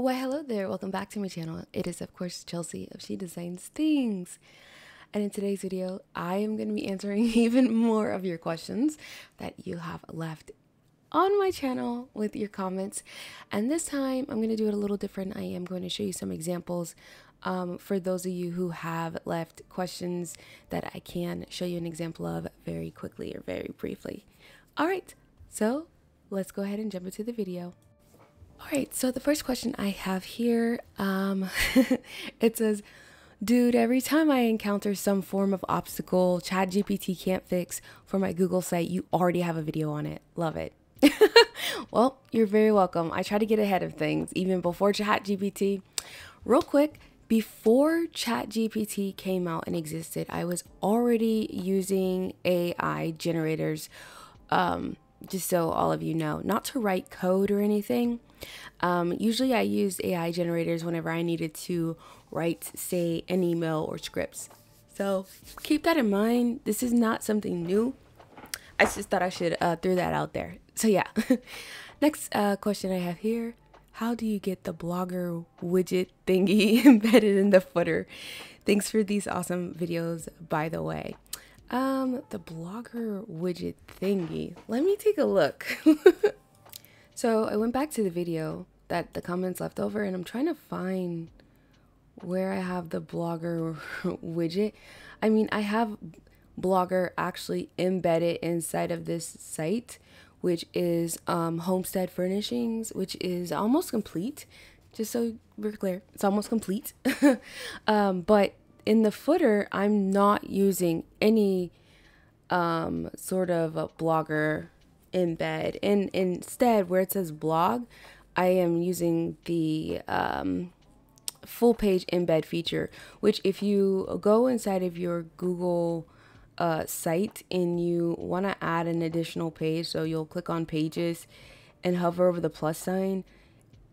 Why hello there, welcome back to my channel. It is of course Chelsea of She Designs Things. And in today's video, I am going to be answering even more of your questions that you have left on my channel with your comments. And this time I'm going to do it a little different. I am going to show you some examples for those of you who have left questions that I can show you an example of very quickly or very briefly. All right, so let's go ahead and jump into the video. All right, so the first question I have here, it says, dude, every time I encounter some form of obstacle ChatGPT can't fix for my Google site, you already have a video on it. Love it. Well, you're very welcome. I try to get ahead of things even before ChatGPT. Real quick, before ChatGPT came out and existed, I was already using AI generators, just so all of you know, not to write code or anything. Usually I used AI generators whenever I needed to write, say, an email or scripts. So keep that in mind. This is not something new. I just thought I should throw that out there. So yeah. Next question I have here. How do you get the blogger widget thingy embedded in the footer? Thanks for these awesome videos, by the way. The blogger widget thingy. Let me take a look. So I went back to the video that the comments left over and I'm trying to find where I have the blogger widget. I mean, I have blogger actually embedded inside of this site, which is Homestead Furnishings, which is almost complete. Just so we're clear, it's almost complete. But in the footer, I'm not using any sort of a blogger embed, and instead where it says blog, I am using the full page embed feature, which if you go inside of your Google site and you want to add an additional page, so you'll click on pages and hover over the plus sign,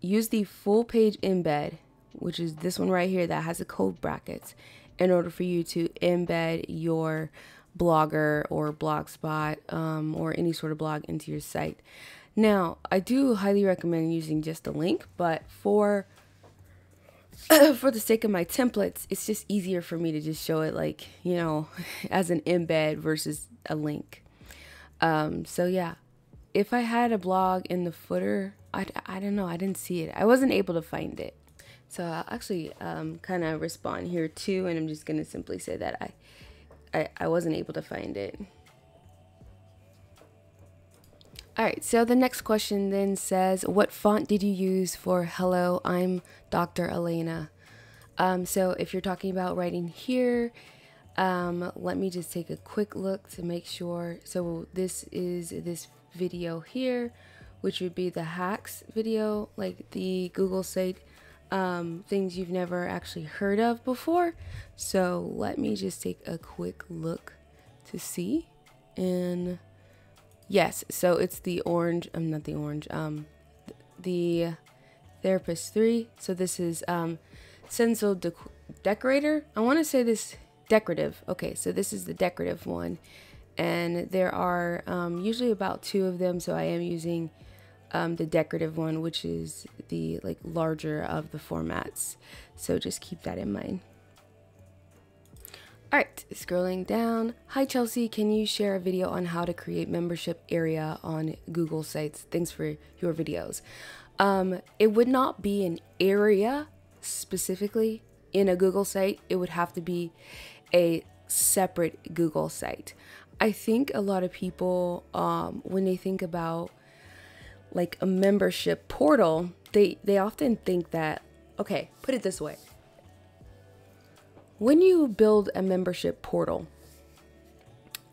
use the full page embed, which is this one right here that has the code brackets, in order for you to embed your Blogger or Blogspot or any sort of blog into your site. Now, I do highly recommend using just a link, but for the sake of my templates, it's just easier for me to just show it like, you know, as an embed versus a link. So yeah, if I had a blog in the footer, I don't know, I didn't see it. I wasn't able to find it. So I'll actually kind of respond here too, and I'm just going to simply say that I wasn't able to find it. All right, so the next question then says, what font did you use for hello, I'm Dr. Elena? So if you're talking about writing here, let me just take a quick look to make sure. So this is this video here, which would be the hacks video, like the Google site things you've never actually heard of before. So let me just take a quick look to see. And yes, so it's the orange, not the orange, the Therapist 3. So this is Stencil Decorator. I want to say this decorative. Okay, so this is the decorative one. And there are usually about 2 of them. So I am using the decorative one, which is the like larger of the formats. So just keep that in mind. All right, scrolling down. Hi Chelsea, can you share a video on how to create membership area on Google sites? Thanks for your videos. It would not be an area specifically in a Google site. It would have to be a separate Google site. I think a lot of people, when they think about like a membership portal, they often think that, okay, put it this way. When you build a membership portal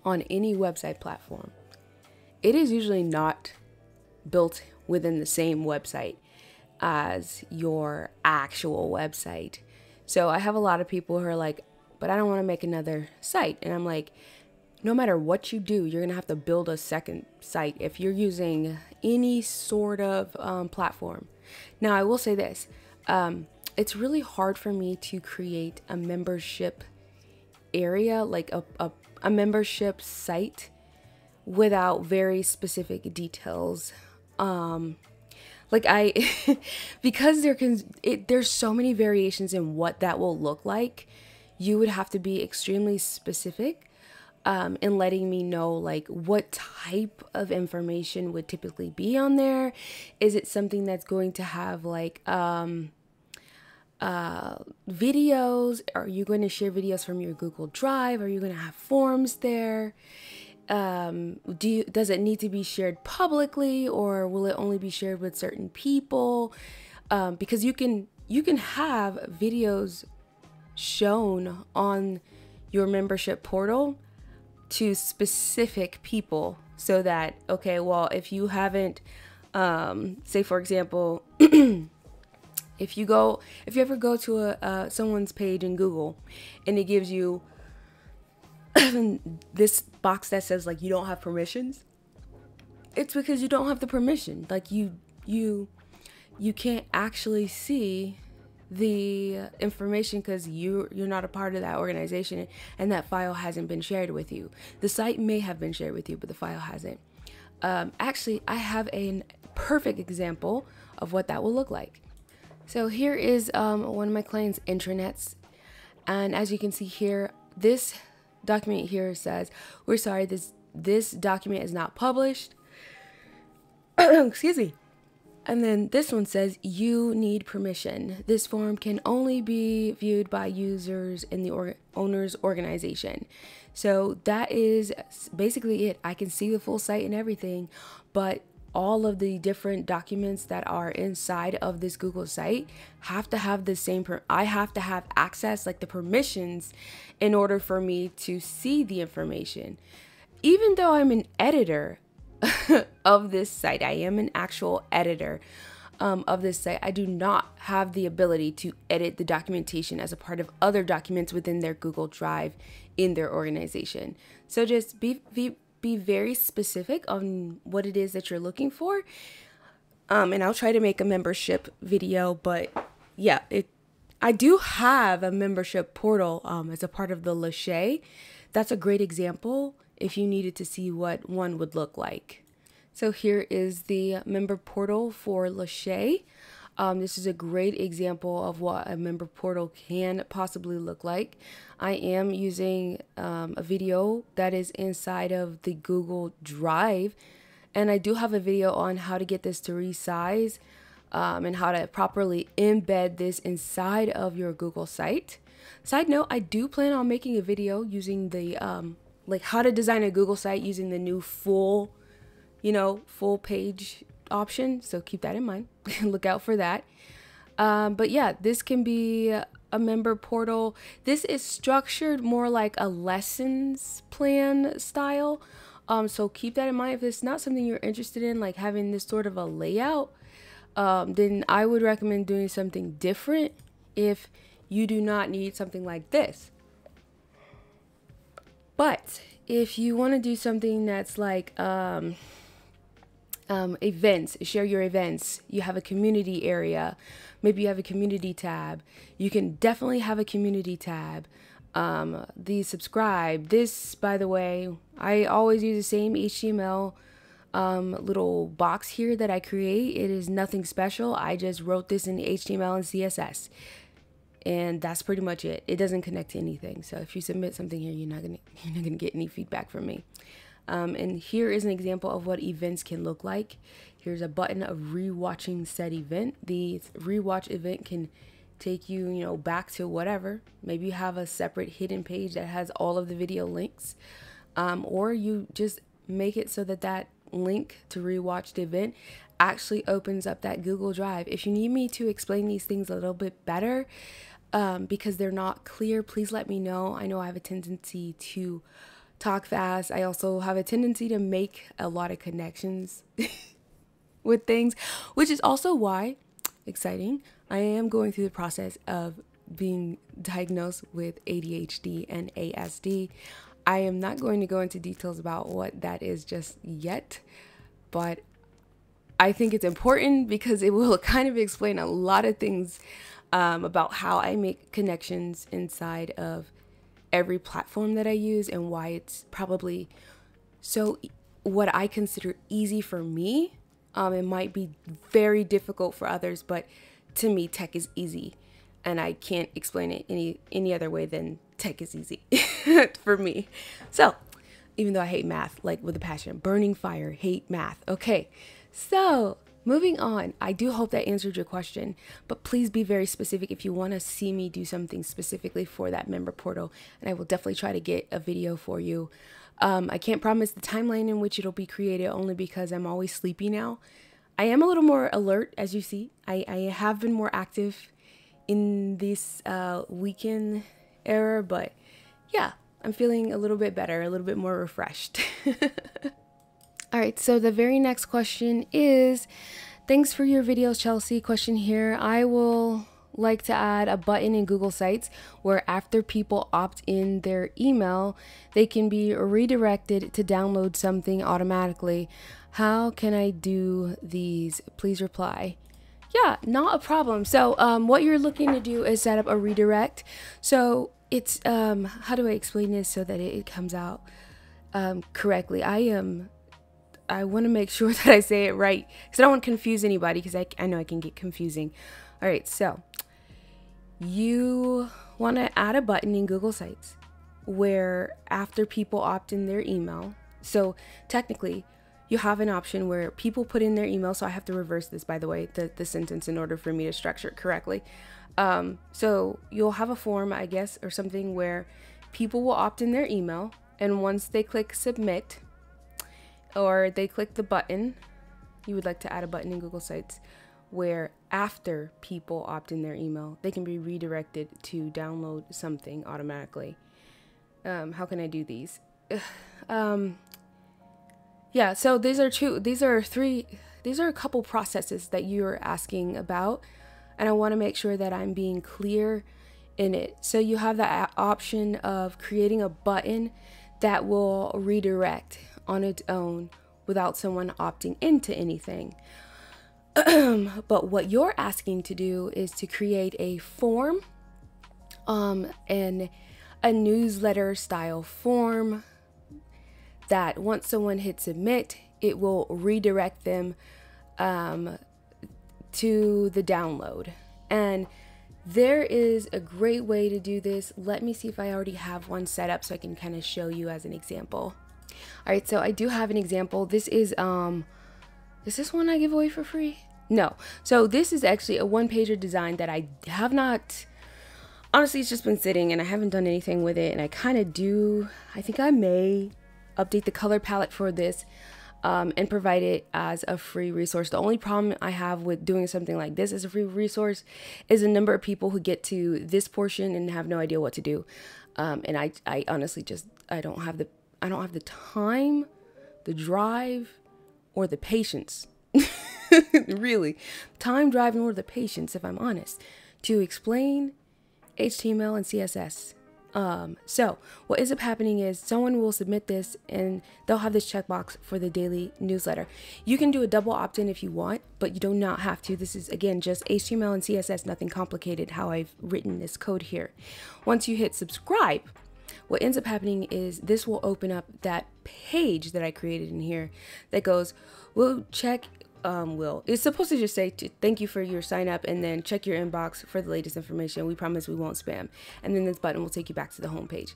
on any website platform, it is usually not built within the same website as your actual website. So I have a lot of people who are like, but I don't want to make another site. And I'm like, no matter what you do, you're going to have to build a second site if you're using any sort of platform. Now, I will say this. It's really hard for me to create a membership area, like a membership site, without very specific details. Like I, because there's so many variations in what that will look like, you would have to be extremely specific in letting me know like what type of information would typically be on there. Is it something that's going to have like videos? Are you going to share videos from your Google Drive? Are you going to have forms there? Does it need to be shared publicly, or will it only be shared with certain people? Because you can have videos shown on your membership portal to specific people, so that, okay, well, if you haven't, say for example, if you ever go to someone's page in Google and it gives you this box that says like you don't have permissions, it's because you don't have the permission. Like you can't actually see the information because you're not a part of that organization, and that file hasn't been shared with you. The site may have been shared with you, but the file hasn't. Actually, I have a perfect example of what that will look like. So here is one of my clients' intranets, and as you can see here, this document here says, "We're sorry, this document is not published." Excuse me. And then this one says, "You need permission. This form can only be viewed by users in the owner's organization." So that is basically it. I can see the full site and everything, but all of the different documents that are inside of this Google site have to have the same, I have to have access, like the permissions, in order for me to see the information. Even though I'm an editor of this site, I am an actual editor of this site, I do not have the ability to edit the documentation as a part of other documents within their Google Drive in their organization. So just be very specific on what it is that you're looking for. And I'll try to make a membership video, but yeah, I do have a membership portal as a part of the Lachey. That's a great example if you needed to see what one would look like. So here is the member portal for Lachey. This is a great example of what a member portal can possibly look like. I am using a video that is inside of the Google Drive, and I do have a video on how to get this to resize and how to properly embed this inside of your Google site. Side note, I do plan on making a video using the like how to design a Google site using the new full page option, so keep that in mind. Look out for that. But yeah, this can be a member portal. This is structured more like a lessons plan style, so keep that in mind. If it's not something you're interested in, like having this sort of a layout, then I would recommend doing something different if you do not need something like this. But if you want to do something that's like events, share your events, you have a community area, maybe you have a community tab, you can definitely have a community tab. The subscribe, this, by the way, I always use the same HTML little box here that I create. It is nothing special. I just wrote this in HTML and CSS, and that's pretty much it. It doesn't connect to anything. So if you submit something here, you're not gonna get any feedback from me. And here is an example of what events can look like. Here's a button of rewatching said event. The rewatch event can take you, back to whatever. Maybe you have a separate hidden page that has all of the video links, or you just make it so that that link to rewatch the event actually opens up that Google Drive. If you need me to explain these things a little bit better, because they're not clear, please let me know. I know I have a tendency to talk fast. I also have a tendency to make a lot of connections with things, which is also why, exciting, I am going through the process of being diagnosed with ADHD and ASD. I am not going to go into details about what that is just yet, but I think it's important because it will kind of explain a lot of things about how I make connections inside of every platform that I use, and why it's probably so what I consider easy for me It might be very difficult for others, but to me, tech is easy, and I can't explain it any other way than tech is easy for me. So, even though I hate math, like with a passion, burning fire, hate math. Okay, so moving on. I do hope that answered your question, but please be very specific if you want to see me do something specifically for that member portal, and I will definitely try to get a video for you. I can't promise the timeline in which it'll be created, only because I'm always sleepy now. I am a little more alert, as you see. I have been more active in this weekend era, but yeah, I'm feeling a little bit better, a little bit more refreshed. All right, so the very next question is, thanks for your videos, Chelsea. Question here, I will like to add a button in Google Sites where after people opt in their email, they can be redirected to download something automatically. How can I do these? Please reply. Yeah, not a problem. So what you're looking to do is set up a redirect. So it's, how do I explain this so that it comes out correctly? I want to make sure that I say it right, because I don't want to confuse anybody, because I know I can get confusing. All right, so you want to add a button in Google Sites where after people opt in their email, so technically you have an option where people put in their email. So I have to reverse this, by the way, the sentence in order for me to structure it correctly. So you'll have a form, I guess, or something where people will opt in their email, and once they click submit, or they click the button, you would like to add a button in Google Sites where after people opt in their email, they can be redirected to download something automatically. How can I do these? Yeah, so these are a couple processes that you're asking about, and I want to make sure that I'm being clear in it. So you have the option of creating a button that will redirect on its own without someone opting into anything. But what you're asking to do is to create a form, and a newsletter style form that once someone hits submit, it will redirect them to the download. And there is a great way to do this. Let me see if I already have one set up so I can kind of show you as an example. All right, so I do have an example. This is this one I give away for free? No. So this is actually a one-pager design that I have not, honestly, it's just been sitting and I haven't done anything with it. And I kind of do, I think I may update the color palette for this and provide it as a free resource. The only problem I have with doing something like this as a free resource is the number of people who get to this portion and have no idea what to do. And I honestly just, I don't have the time, the drive, or the patience, really, time, drive, nor the patience, if I'm honest, to explain HTML and CSS. So what ends up happening is someone will submit this and they'll have this checkbox for the daily newsletter. You can do a double opt-in if you want, but you do not have to. This is, again, just HTML and CSS, nothing complicated how I've written this code here. Once you hit subscribe, what ends up happening is this will open up that page that I created in here that goes, it's supposed to just say thank you for your sign up, and then check your inbox for the latest information. We promise we won't spam. And then this button will take you back to the home page.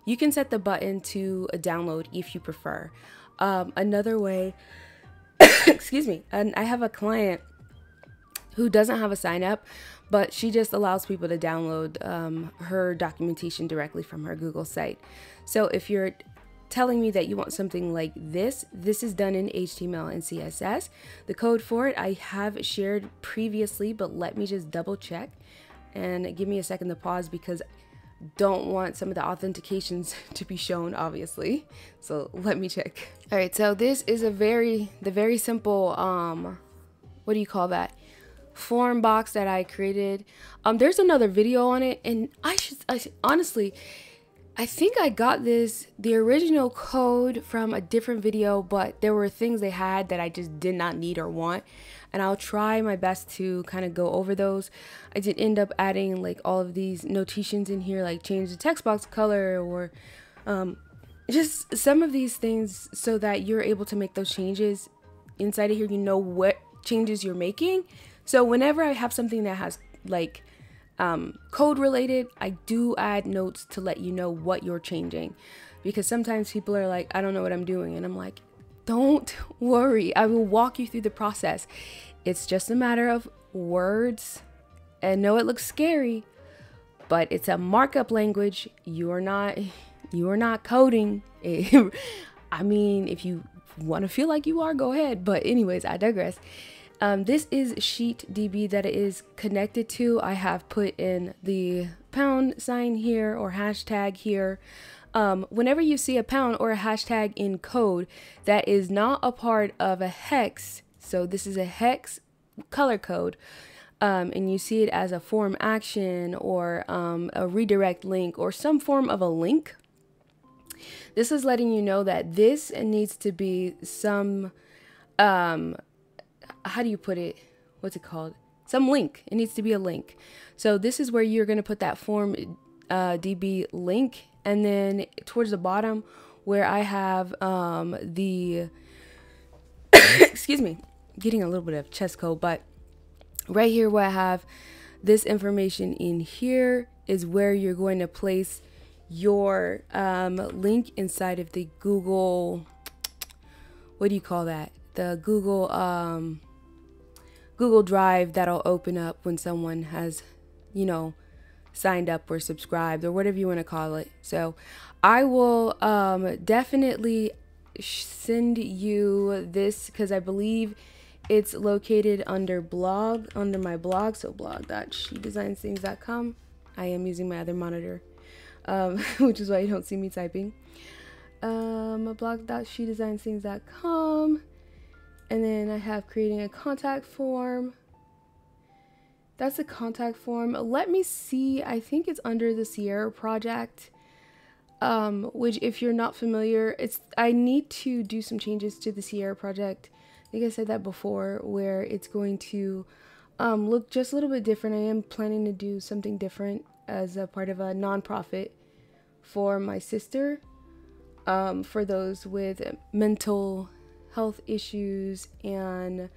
You can set the button to a download if you prefer. Another way, excuse me, and I have a client who doesn't have a sign up, but she just allows people to download her documentation directly from her Google site. So if you're telling me that you want something like this is done in HTML and CSS. The code for it I have shared previously, but let me just double check and give me a second to pause because I don't want some of the authentications to be shown, obviously. So let me check. All right, so this is the very simple, what do you call that? Form box that I created. There's another video on it, and I honestly, I think I got the original code from a different video, but there were things they had that I just did not need or want, and I'll try my best to kind of go over those. I did end up adding like all of these notations in here, like change the text box color or just some of these things so that you're able to make those changes inside of here, you know what changes you're making. So whenever I have something that has like code related, I do add notes to let you know what you're changing, because sometimes people are like, I don't know what I'm doing, and I'm like, don't worry, I will walk you through the process. It's just a matter of words. And no, it looks scary, but it's a markup language. You are not coding. I mean, if you want to feel like you are, go ahead. But anyways, I digress. This is SheetDB that it is connected to. I have put in the pound sign here or hashtag here. Whenever you see a pound or a hashtag in code that is not a part of a hex, so this is a hex color code, and you see it as a form action or a redirect link or some form of a link, this is letting you know that this needs to be some, how do you put it? What's it called? Some link. It needs to be a link. So this is where you're going to put that form DB link. And then towards the bottom where I have the, excuse me, getting a little bit of chest cold, but right here where I have this information in here is where you're going to place your link inside of the Google, what do you call that? The Google Google Drive that'll open up when someone has, you know, signed up or subscribed or whatever you want to call it. So I will definitely send you this because I believe it's located under blog, under my blog. So blog.shedesignsthings.com. I am using my other monitor, which is why you don't see me typing. Blog.shedesignsthings.com. And then I have creating a contact form. That's a contact form. Let me see. I think it's under the Sierra project, which if you're not familiar, I need to do some changes to the Sierra project. I think I said that before, where it's going to look just a little bit different. I am planning to do something different as a part of a nonprofit for my sister, for those with mental health issues and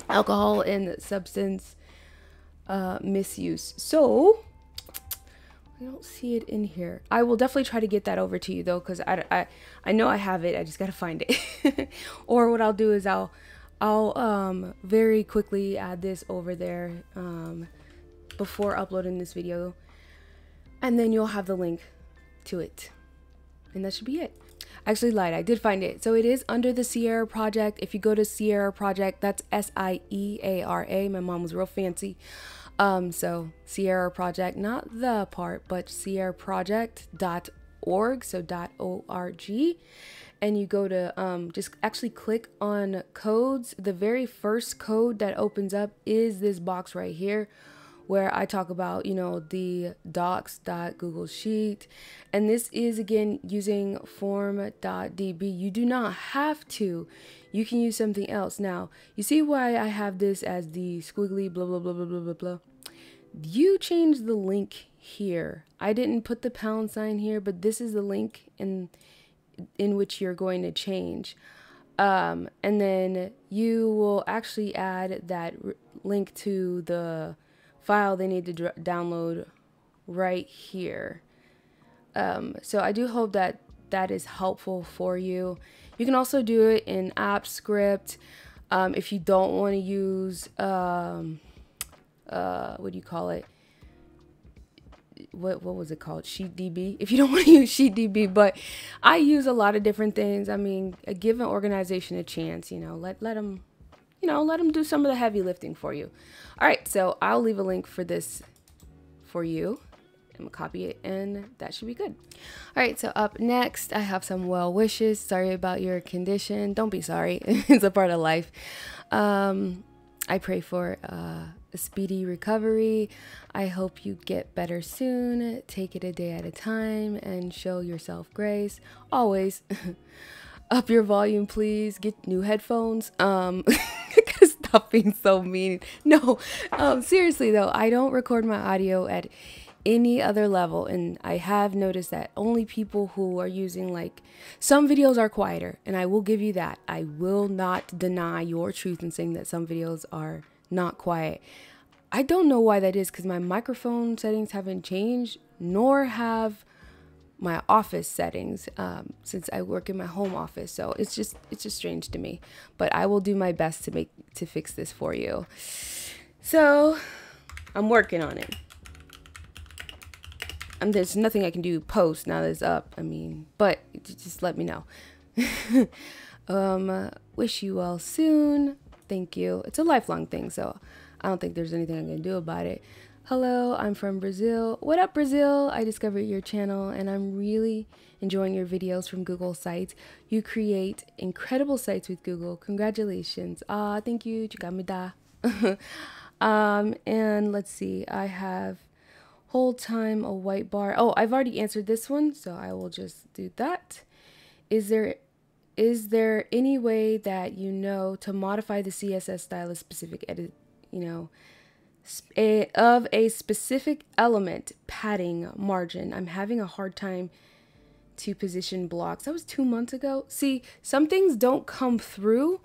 alcohol and substance misuse. So I don't see it in here. I will definitely try to get that over to you though, because I know I have it. I just gotta find it. Or what I'll do is I'll very quickly add this over there before uploading this video, and then you'll have the link to it. And that should be it. I actually lied. I did find it. So it is under the Sierra project. If you go to Sierra project, that's SIEARA. My mom was real fancy. So Sierra project, not the part, but sierraproject.org. So .org. And you go to just actually click on codes. The very first code that opens up is this box right here, where I talk about, you know, the docs.google sheet. And this is, again, using form.db. You do not have to. You can use something else. Now, you see why I have this as the squiggly blah, blah, blah, blah, blah, blah, blah. You change the link here. I didn't put the pound sign here, but this is the link in which you're going to change. And then you will actually add that link to the file they need to download right here. So I do hope that that is helpful for you. You can also do it in AppScript. If you don't want to use what do you call it? What was it called? SheetDB. If you don't want to use SheetDB, but I use a lot of different things. I mean, give an organization a chance. You know, let them. You know, let them do some of the heavy lifting for you. All right, so I'll leave a link for this for you. I'm gonna copy it and that should be good. All right, so up next, I have some well wishes. Sorry about your condition. Don't be sorry. It's a part of life. I pray for a speedy recovery. I hope you get better soon. Take it a day at a time and show yourself grace. Always. Up your volume, please. Get new headphones. I gotta stop being so mean. No, seriously though, I don't record my audio at any other level. And I have noticed that only people who are using, like, some videos are quieter, and I will give you that. I will not deny your truth in saying that some videos are not quiet. I don't know why that is, because my microphone settings haven't changed, nor have my office settings, since I work in my home office. So it's just strange to me, but I will do my best to fix this for you. So I'm working on it. And there's nothing I can do post now that it's up. I mean, but just let me know. Wish you well soon. Thank you. It's a lifelong thing, so I don't think there's anything I can do about it. Hello, I'm from Brazil. What up, Brazil? I discovered your channel and I'm really enjoying your videos from Google Sites. You create incredible sites with Google. Congratulations. Thank you. Chikamida. And let's see. I have whole time a white bar. Oh, I've already answered this one, so I will just do that. Is there any way that you know to modify the CSS style of specific edit, of a specific element, padding, margin? I'm having a hard time to position blocks. That was 2 months ago. See, some things don't come through.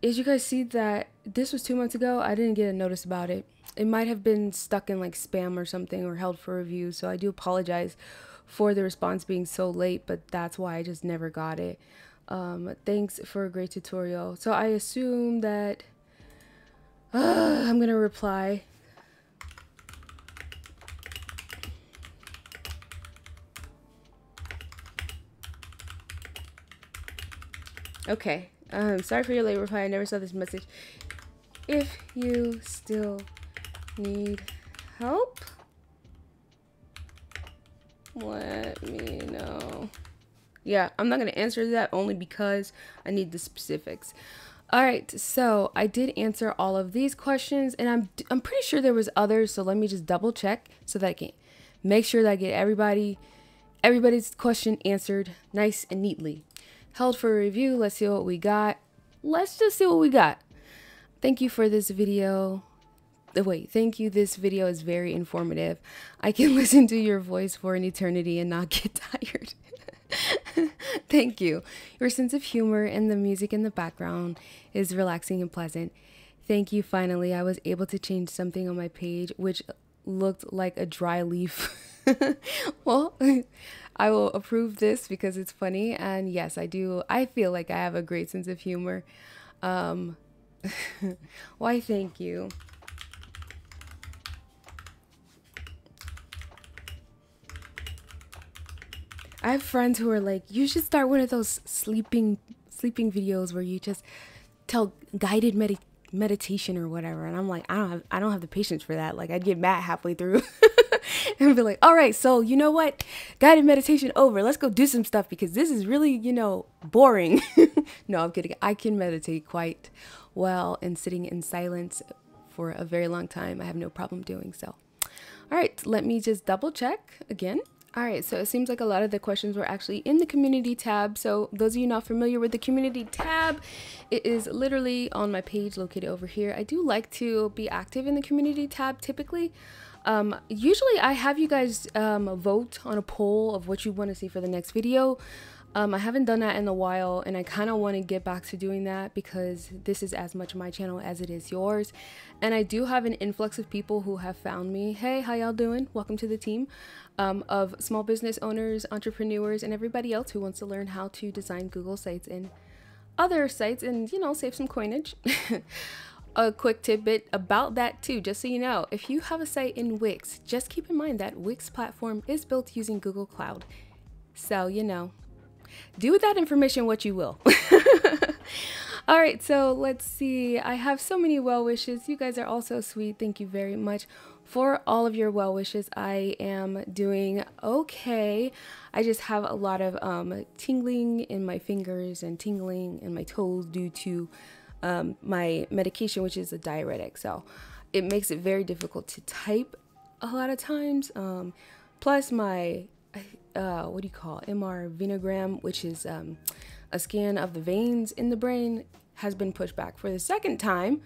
As you guys see that this was 2 months ago, I didn't get a notice about it. It might have been stuck in like spam or something, or held for review. So I do apologize for the response being so late, but that's why I just never got it. Thanks for a great tutorial. So I assume that I'm gonna reply. Okay. Sorry for your late reply. I never saw this message. If you still need help, let me know. Yeah, I'm not going to answer that only because I need the specifics. All right, so I did answer all of these questions, and I'm pretty sure there was others, so let me just double check so that I can make sure that I get everybody's question answered nice and neatly. Held for review. Let's see what we got. Let's just see what we got. Thank you for this video. Thank you. This video is very informative. I can listen to your voice for an eternity and not get tired. Thank you. Your sense of humor and the music in the background is relaxing and pleasant. Thank you. Finally, I was able to change something on my page, which looked like a dry leaf. Well, I will approve this because it's funny. And yes, I do. I feel like I have a great sense of humor. Why, thank you. I have friends who are like, you should start one of those sleeping videos where you just tell guided meditation or whatever. And I'm like, I don't have the patience for that. Like, I'd get mad halfway through and be like, all right, so you know what? Guided meditation over. Let's go do some stuff because this is really, boring. No, I'm kidding. I can meditate quite well, and sitting in silence for a very long time, I have no problem doing so. All right, let me just double check again. All right, so it seems like a lot of the questions were actually in the community tab. So those of you not familiar with the community tab, it is literally on my page located over here. I do like to be active in the community tab typically. Usually I have you guys vote on a poll of what you want to see for the next video. I haven't done that in a while, and I kind of want to get back to doing that because this is as much my channel as it is yours. And I do have an influx of people who have found me. Hey, how y'all doing? Welcome to the team of small business owners, entrepreneurs, and everybody else who wants to learn how to design Google sites and other sites and, save some coinage. A quick tidbit about that too, just so you know, if you have a site in Wix, just keep in mind that Wix platform is built using Google Cloud. So, do with that information what you will. All right, so let's see. I have so many well wishes. You guys are all so sweet. Thank you very much for all of your well wishes. I am doing okay. I just have a lot of tingling in my fingers and tingling in my toes due to my medication, which is a diuretic. So it makes it very difficult to type a lot of times. Plus my what do you call it? MR venogram, which is a scan of the veins in the brain, has been pushed back for the second time.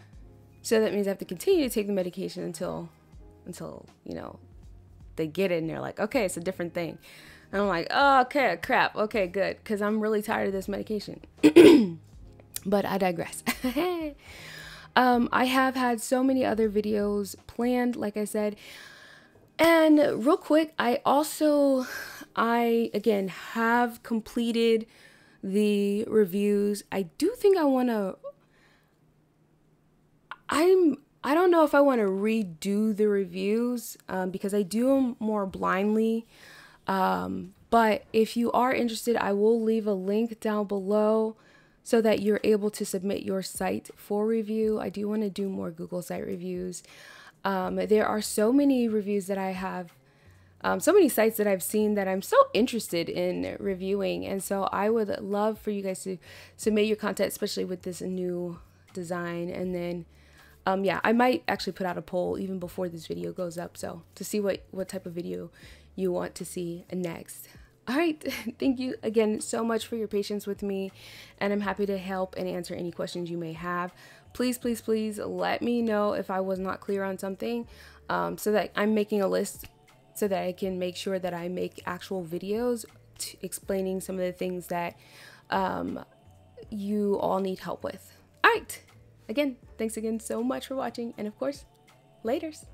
So that means I have to continue to take the medication until they get it and they're like, okay, it's a different thing. And I'm like, oh, okay, crap. Okay, good. Because I'm really tired of this medication. But I digress. I have had so many other videos planned, like I said. And real quick, I again have completed the reviews. I do think I want to, I don't know if I want to redo the reviews because I do them more blindly. But if you are interested, I will leave a link down below so that you're able to submit your site for review. I do want to do more Google site reviews. There are so many reviews that I have, so many sites that I've seen that I'm so interested in reviewing. And so I would love for you guys to submit your content, especially with this new design. And then, yeah, I might actually put out a poll even before this video goes up. So to see what type of video you want to see next. All right. Thank you again so much for your patience with me. And I'm happy to help and answer any questions you may have. Please, please, please let me know if I was not clear on something, so that I'm making a list so that I can make sure that I make actual videos explaining some of the things that you all need help with. All right. Again, thanks again so much for watching. And of course, laters.